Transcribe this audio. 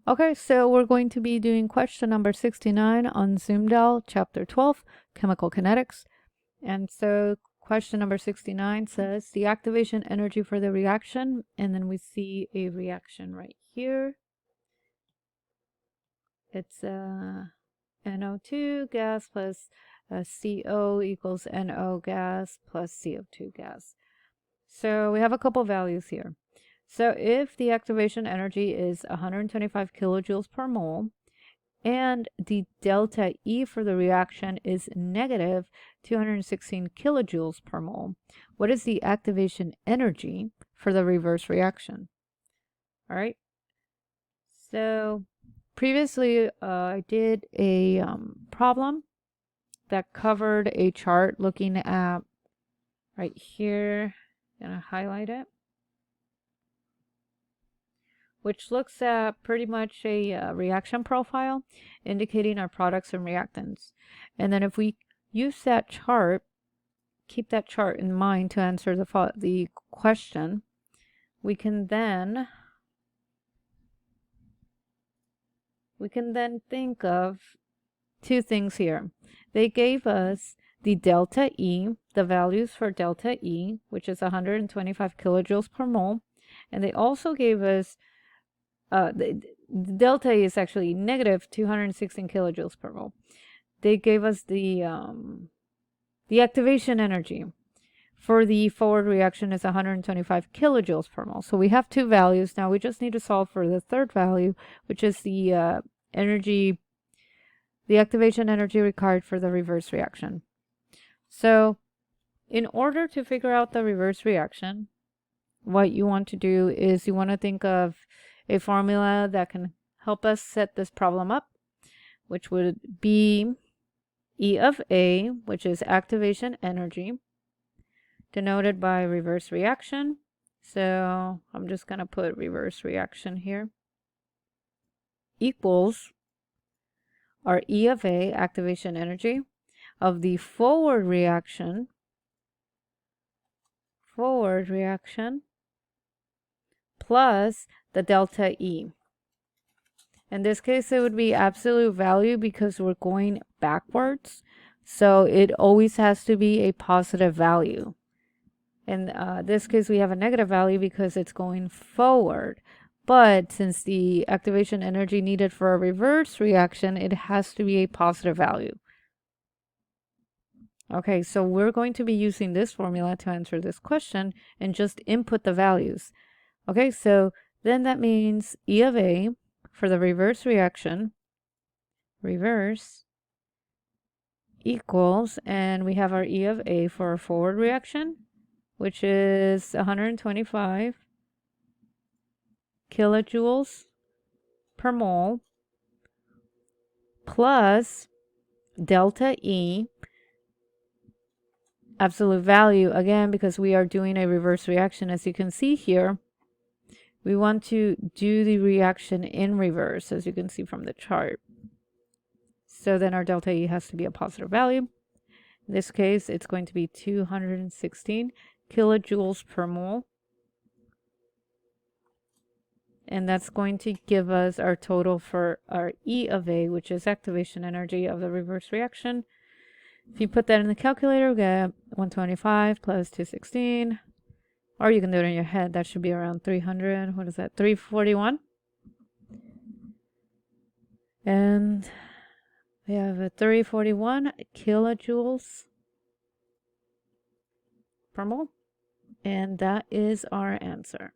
Okay, so we're going to be doing question number 69 on Zumdahl, chapter 12, chemical kinetics. And so question number 69 says the activation energy for the reaction, and then we see a reaction right here. It's NO2 gas plus CO equals NO gas plus CO2 gas. So we have a couple values here. So if the activation energy is 125 kilojoules per mole, and the delta E for the reaction is negative 216 kilojoules per mole, what is the activation energy for the reverse reaction? All right. So previously, I did a problem that covered a chart looking at right here. I'm gonna highlight it, which looks at pretty much a reaction profile indicating our products and reactants. And then if we use that chart, keep that chart in mind to answer the question, we can then think of two things here. They gave us the delta E, the values for delta E, which is 125 kilojoules per mole, and they also gave us the delta E is actually negative 216 kilojoules per mole. They gave us the activation energy for the forward reaction is 125 kilojoules per mole. So we have two values. Now we just need to solve for the third value, which is the energy, the activation energy required for the reverse reaction. So in order to figure out the reverse reaction, what you want to do is you want to think of a formula that can help us set this problem up, which would be E of A, which is activation energy, denoted by reverse reaction. So I'm just going to put reverse reaction here, equals our E of A, activation energy, of the forward reaction, plus the delta E. In this case, it would be absolute value because we're going backwards. So it always has to be a positive value. In this case, we have a negative value because it's going forward. But since the activation energy needed for a reverse reaction, it has to be a positive value. Okay, so we're going to be using this formula to answer this question and just input the values. Okay, so then that means E of A for the reverse reaction, equals, and we have our E of A for our forward reaction, which is 125 kilojoules per mole, plus delta E, absolute value, again, because we are doing a reverse reaction. As you can see here, we want to do the reaction in reverse, as you can see from the chart. So then our delta E has to be a positive value. In this case, it's going to be 216 kilojoules per mole. And that's going to give us our total for our E of A, which is activation energy of the reverse reaction. If you put that in the calculator, we get 125 plus 216. Or you can do it in your head. That should be around 300. What is that? 341. And we have a 341 kilojoules per mole. And that is our answer.